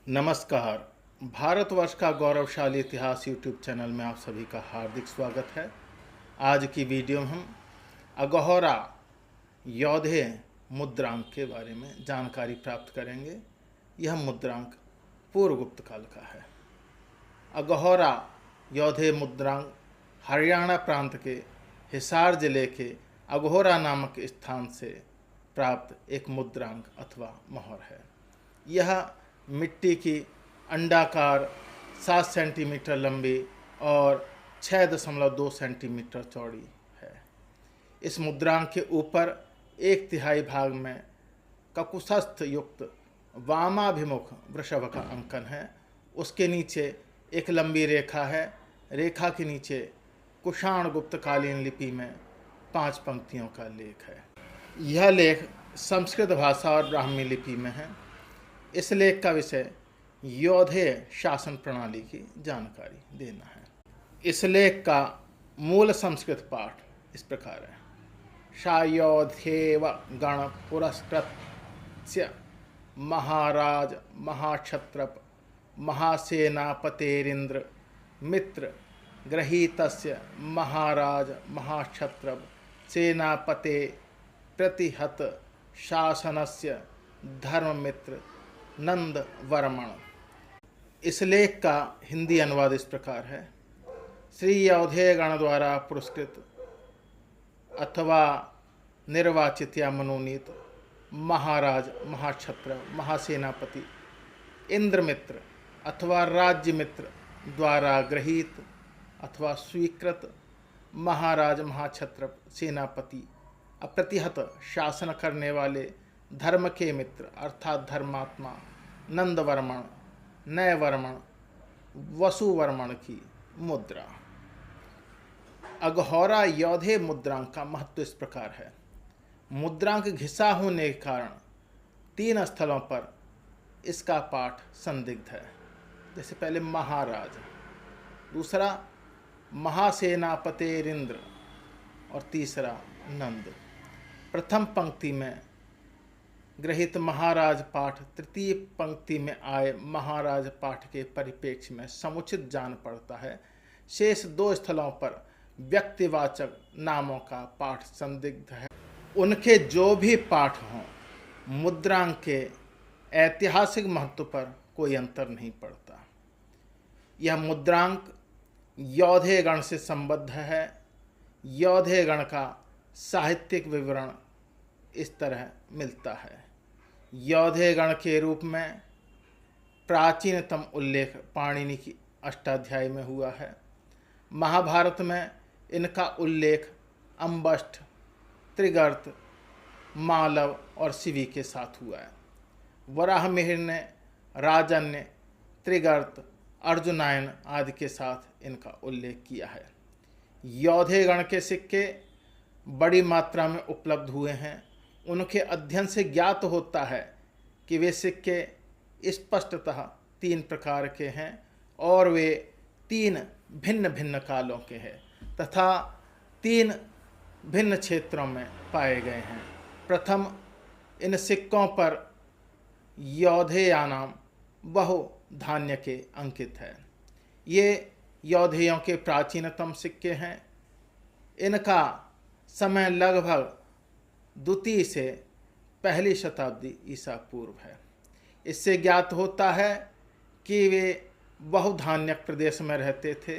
नमस्कार। भारतवर्ष का गौरवशाली इतिहास यूट्यूब चैनल में आप सभी का हार्दिक स्वागत है। आज की वीडियो में हम अगोहरा योधे मुद्रांक के बारे में जानकारी प्राप्त करेंगे। यह मुद्रांक पूर्व गुप्त काल का है। अगोहरा योधे मुद्रांक हरियाणा प्रांत के हिसार जिले के अगोहरा नामक स्थान से प्राप्त एक मुद्रांक अथवा मोहर है। यह मिट्टी की अंडाकार 7 सेंटीमीटर लंबी और 6.2 सेंटीमीटर चौड़ी है। इस मुद्रांक के ऊपर 1/3 भाग में ककुशस्थ युक्त वामाभिमुख वृषभ का अंकन है। उसके नीचे एक लंबी रेखा है। रेखा के नीचे कुषाण गुप्तकालीन लिपि में 5 पंक्तियों का लेख है। यह लेख संस्कृत भाषा और ब्राह्मी लिपि में है। इस लेख का विषय योधे शासन प्रणाली की जानकारी देना है। इस लेख का मूल संस्कृत पाठ इस प्रकार है। सायोध्येव गण पुरस्कृत्य महाराज महाक्षत्रप महासेनापतेरिंद्र मित्र गृहीतस्य महाराज महाक्षत्रप सेनापते प्रतिहत शासनस्य धर्ममित्र नंद वर्मण। इस लेख का हिंदी अनुवाद इस प्रकार है। श्री योधेय गण द्वारा पुरस्कृत अथवा निर्वाचित या मनोनीत महाराज महाक्षत्र महासेनापति इंद्रमित्र अथवा राज्य मित्र द्वारा गृहीत अथवा स्वीकृत महाराज महाक्षत्र सेनापति अप्रतिहत शासन करने वाले धर्म के मित्र अर्थात धर्मात्मा नंदवर्मण नयवर्मण वसुवर्मण की मुद्रा। अगोहरा योधे मुद्रांक का महत्व इस प्रकार है। मुद्रांक घिसा होने के कारण 3 स्थलों पर इसका पाठ संदिग्ध है। जैसे पहले महाराज, दूसरा महासेनापतेरिंद्र और तीसरा नंद। प्रथम पंक्ति में गृहीत महाराज पाठ तृतीय पंक्ति में आए महाराज पाठ के परिप्रेक्ष्य में समुचित जान पड़ता है। शेष 2 स्थलों पर व्यक्तिवाचक नामों का पाठ संदिग्ध है। उनके जो भी पाठ हों, मुद्रांक के ऐतिहासिक महत्व पर कोई अंतर नहीं पड़ता। यह मुद्रांक योधे गण से संबद्ध है। योधे गण का साहित्यिक विवरण इस तरह मिलता है। योधे गण के रूप में प्राचीनतम उल्लेख पाणिनि की अष्टाध्यायी में हुआ है। महाभारत में इनका उल्लेख अम्बष्ठ, त्रिगर्त, मालव और शिवी के साथ हुआ है। वराहमिहिर ने राजन्य, त्रिगर्त, अर्जुनायन आदि के साथ इनका उल्लेख किया है। योधे गण के सिक्के बड़ी मात्रा में उपलब्ध हुए हैं। उनके अध्ययन से ज्ञात होता है कि वे सिक्के स्पष्टतः 3 प्रकार के हैं और वे 3 भिन्न भिन्न कालों के हैं तथा 3 भिन्न क्षेत्रों में पाए गए हैं। प्रथम, इन सिक्कों पर योधेयानाम बहु धान्य के अंकित है। ये योधेयों के प्राचीनतम सिक्के हैं। इनका समय लगभग द्वितीय से पहली शताब्दी ईसा पूर्व है। इससे ज्ञात होता है कि वे बहुधान्यक प्रदेश में रहते थे,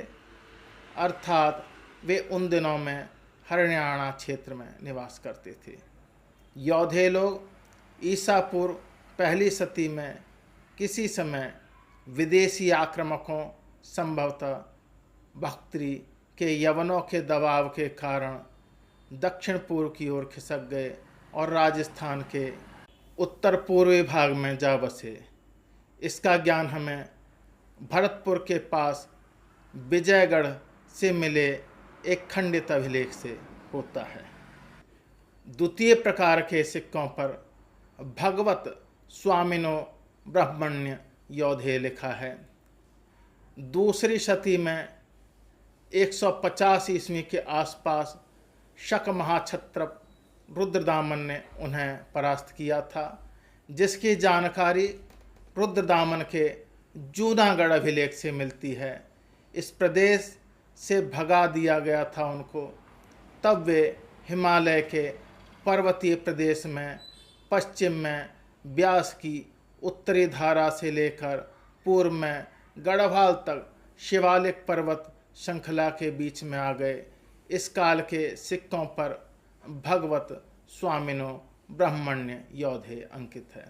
अर्थात वे उन दिनों में हरियाणा क्षेत्र में निवास करते थे। योधे लोग ईसा पूर्व पहली शती में किसी समय विदेशी आक्रमकों, संभवतः बख्तरी के यवनों के दबाव के कारण दक्षिण पूर्व की ओर खिसक गए और राजस्थान के उत्तर पूर्वी भाग में जा बसे। इसका ज्ञान हमें भरतपुर के पास विजयगढ़ से मिले एक खंडित अभिलेख से होता है। द्वितीय प्रकार के सिक्कों पर भगवत स्वामिनो ब्राह्मण्य योधे लिखा है। दूसरी शती में 150 ईस्वी के आसपास शक महाक्षत्रप रुद्रदामन ने उन्हें परास्त किया था, जिसकी जानकारी रुद्रदामन के जूनागढ़ अभिलेख से मिलती है। इस प्रदेश से भगा दिया गया था उनको। तब वे हिमालय के पर्वतीय प्रदेश में पश्चिम में ब्यास की उत्तरी धारा से लेकर पूर्व में गढ़वाल तक शिवालिक पर्वत श्रृंखला के बीच में आ गए। इस काल के सिक्कों पर भगवत स्वामिनो ब्राह्मण्य योधे अंकित है।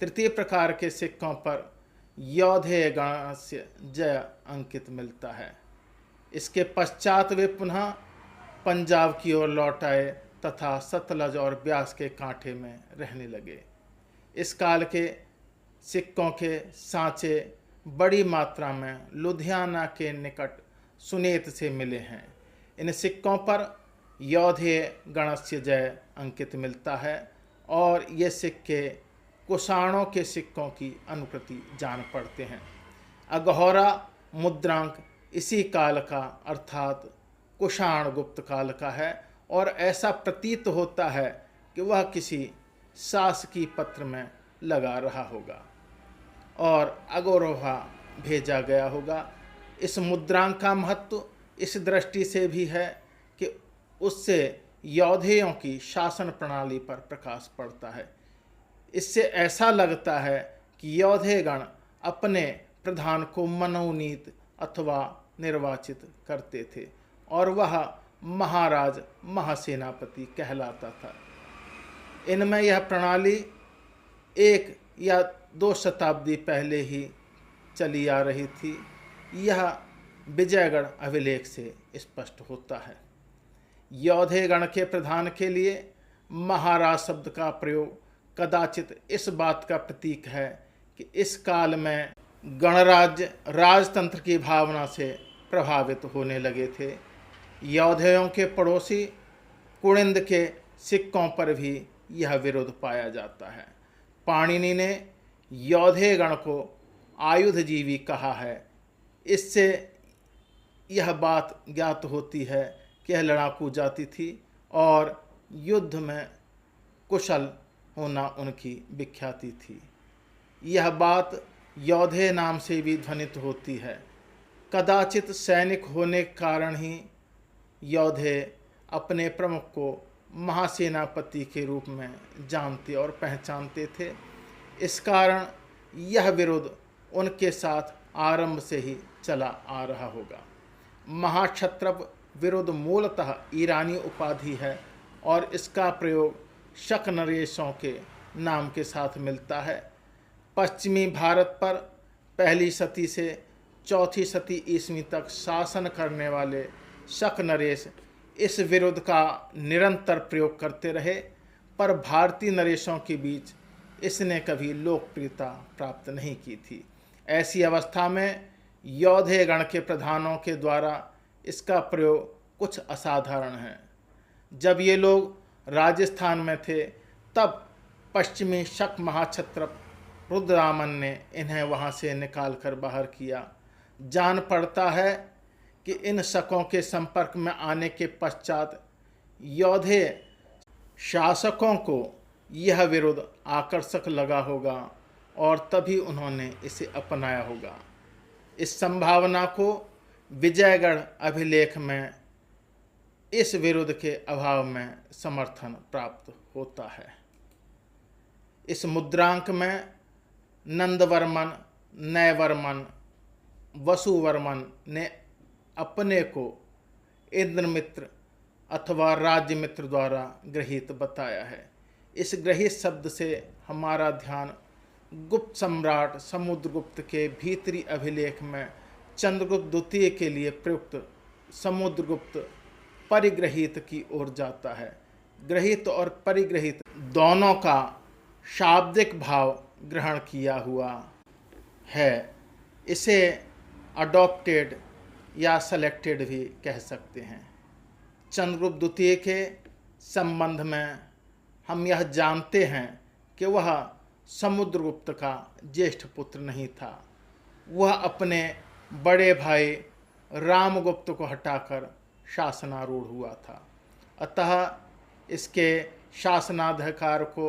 तृतीय प्रकार के सिक्कों पर योधे गणस्य जय अंकित मिलता है। इसके पश्चात वे पुनः पंजाब की ओर लौट आए तथा सतलज और ब्यास के कांठे में रहने लगे। इस काल के सिक्कों के सांचे बड़ी मात्रा में लुधियाना के निकट सुनेत से मिले हैं। इन सिक्कों पर योधे गणस्य जय अंकित मिलता है और ये सिक्के कुषाणों के सिक्कों की अनुकृति जान पड़ते हैं। अघोरा मुद्रांक इसी काल का अर्थात कुषाण गुप्त काल का है और ऐसा प्रतीत होता है कि वह किसी शासकीय पत्र में लगा रहा होगा और अगोरोहा भेजा गया होगा। इस मुद्रांक का महत्व इस दृष्टि से भी है कि उससे योधेयों की शासन प्रणाली पर प्रकाश पड़ता है। इससे ऐसा लगता है कि योधेगण अपने प्रधान को मनोनीत अथवा निर्वाचित करते थे और वह महाराज महासेनापति कहलाता था। इनमें यह प्रणाली 1 या 2 शताब्दी पहले ही चली आ रही थी। यह विजयगढ़ अभिलेख से स्पष्ट होता है। योधेगण के प्रधान के लिए महाराज शब्द का प्रयोग कदाचित इस बात का प्रतीक है कि इस काल में गणराज्य राजतंत्र की भावना से प्रभावित होने लगे थे। योधेयों के पड़ोसी कुणिंद के सिक्कों पर भी यह विरोध पाया जाता है। पाणिनि ने योधेगण को आयुधजीवी कहा है। इससे यह बात ज्ञात होती है कि यह लड़ाकू जाति थी और युद्ध में कुशल होना उनकी विख्याति थी। यह बात योधे नाम से भी ध्वनित होती है। कदाचित सैनिक होने के कारण ही योधे अपने प्रमुख को महासेनापति के रूप में जानते और पहचानते थे। इस कारण यह विरोध उनके साथ आरंभ से ही चला आ रहा होगा। महाक्षत्रप विरोध मूलतः ईरानी उपाधि है और इसका प्रयोग शक नरेशों के नाम के साथ मिलता है। पश्चिमी भारत पर पहली सदी से चौथी सदी ईस्वी तक शासन करने वाले शक नरेश इस विरोध का निरंतर प्रयोग करते रहे, पर भारतीय नरेशों के बीच इसने कभी लोकप्रियता प्राप्त नहीं की थी। ऐसी अवस्था में योधे गण के प्रधानों के द्वारा इसका प्रयोग कुछ असाधारण है। जब ये लोग राजस्थान में थे तब पश्चिमी शक महाक्षत्रप रुद्रदामन ने इन्हें वहाँ से निकाल कर बाहर किया। जान पड़ता है कि इन शकों के संपर्क में आने के पश्चात योधे शासकों को यह विरोध आकर्षक लगा होगा और तभी उन्होंने इसे अपनाया होगा। इस संभावना को विजयगढ़ अभिलेख में इस विरोध के अभाव में समर्थन प्राप्त होता है। इस मुद्रांक में नंदवर्मन, नयवर्मन, वसुवर्मन ने अपने को इंद्रमित्र अथवा राज्यमित्र द्वारा गृहीत बताया है। इस गृहीत शब्द से हमारा ध्यान गुप्त सम्राट समुद्रगुप्त के भीतरी अभिलेख में चंद्रगुप्त द्वितीय के लिए प्रयुक्त समुद्रगुप्त परिग्रहित की ओर जाता है। ग्रहित और परिग्रहित दोनों का शाब्दिक भाव ग्रहण किया हुआ है। इसे अडॉप्टेड या सेलेक्टेड भी कह सकते हैं। चंद्रगुप्त द्वितीय के संबंध में हम यह जानते हैं कि वह समुद्रगुप्त का ज्येष्ठ पुत्र नहीं था। वह अपने बड़े भाई रामगुप्त को हटाकर शासनारूढ़ हुआ था। अतः इसके शासनाधिकार को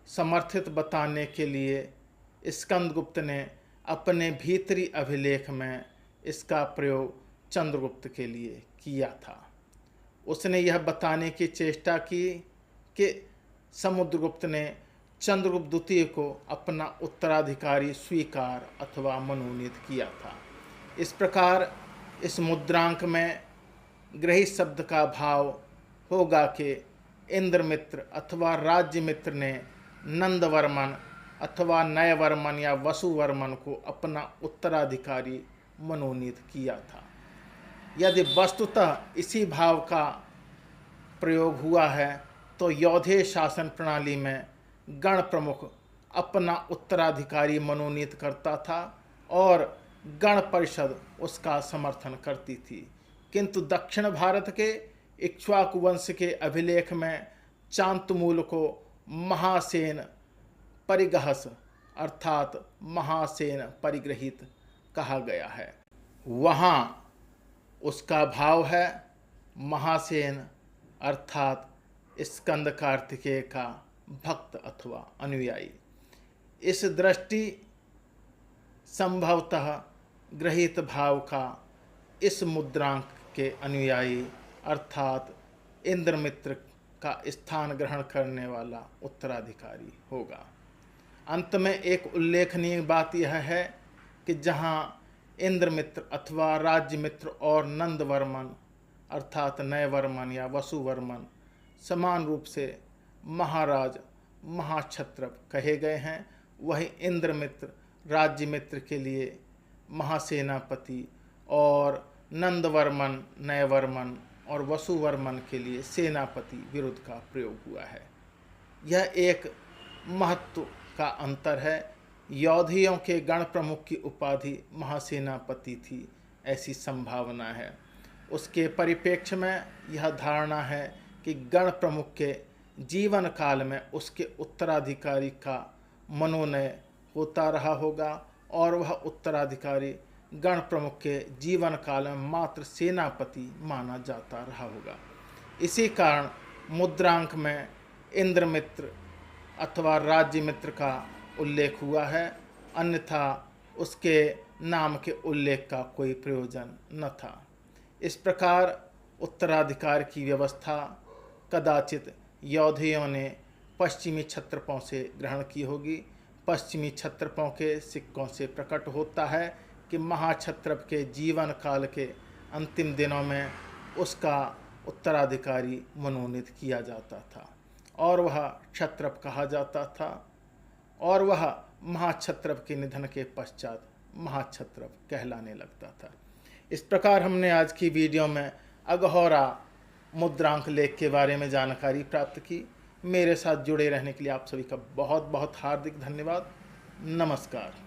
समर्थित बताने के लिए स्कंदगुप्त ने अपने भीतरी अभिलेख में इसका प्रयोग चंद्रगुप्त के लिए किया था। उसने यह बताने की चेष्टा की कि समुद्रगुप्त ने चंद्रगुप्त द्वितीय को अपना उत्तराधिकारी स्वीकार अथवा मनोनीत किया था। इस प्रकार इस मुद्रांक में ग्रहित शब्द का भाव होगा कि इंद्रमित्र अथवा राज्यमित्र ने नंदवर्मन अथवा नयवर्मन या वसुवर्मन को अपना उत्तराधिकारी मनोनीत किया था। यदि वस्तुतः इसी भाव का प्रयोग हुआ है तो यौधेय शासन प्रणाली में गण प्रमुख अपना उत्तराधिकारी मनोनीत करता था और गण परिषद उसका समर्थन करती थी। किंतु दक्षिण भारत के इक्ष्वाकु वंश के अभिलेख में चांतुमूल को महासेन परिगहस अर्थात महासेन परिग्रहित कहा गया है। वहाँ उसका भाव है महासेन अर्थात स्कंद कार्तिकेय का भक्त अथवा अनुयायी। इस दृष्टि संभवतः ग्रहित भाव का इस मुद्रांक के अनुयायी अर्थात इंद्रमित्र का स्थान ग्रहण करने वाला उत्तराधिकारी होगा। अंत में एक उल्लेखनीय बात यह है कि जहाँ इंद्रमित्र अथवा राज्यमित्र और नंदवर्मन अर्थात नयवर्मन या वसुवर्मन समान रूप से महाराज महाक्षत्रप कहे गए हैं, वही इंद्रमित्र राज्यमित्र के लिए महासेनापति और नंदवर्मन नयवर्मन और वसुवर्मन के लिए सेनापति विरुद्ध का प्रयोग हुआ है। यह एक महत्व का अंतर है। यौधियों के गण प्रमुख की उपाधि महासेनापति थी, ऐसी संभावना है। उसके परिप्रेक्ष्य में यह धारणा है कि गण प्रमुख के जीवन काल में उसके उत्तराधिकारी का मनोनय होता रहा होगा और वह उत्तराधिकारी गण प्रमुख के जीवन काल में मात्र सेनापति माना जाता रहा होगा। इसी कारण मुद्रांक में इंद्रमित्र अथवा राज्यमित्र का उल्लेख हुआ है, अन्यथा उसके नाम के उल्लेख का कोई प्रयोजन न था। इस प्रकार उत्तराधिकार की व्यवस्था कदाचित यौधियों ने पश्चिमी क्षत्रपों से ग्रहण की होगी। पश्चिमी क्षत्रपों के सिक्कों से प्रकट होता है कि महाक्षत्रप के जीवन काल के अंतिम दिनों में उसका उत्तराधिकारी मनोनीत किया जाता था और वह क्षत्रप कहा जाता था और वह महाक्षत्रप के निधन के पश्चात महाक्षत्रप कहलाने लगता था। इस प्रकार हमने आज की वीडियो में अगहौरा मुद्रांक लेख के बारे में जानकारी प्राप्त की। मेरे साथ जुड़े रहने के लिए आप सभी का बहुत बहुत हार्दिक धन्यवाद। नमस्कार।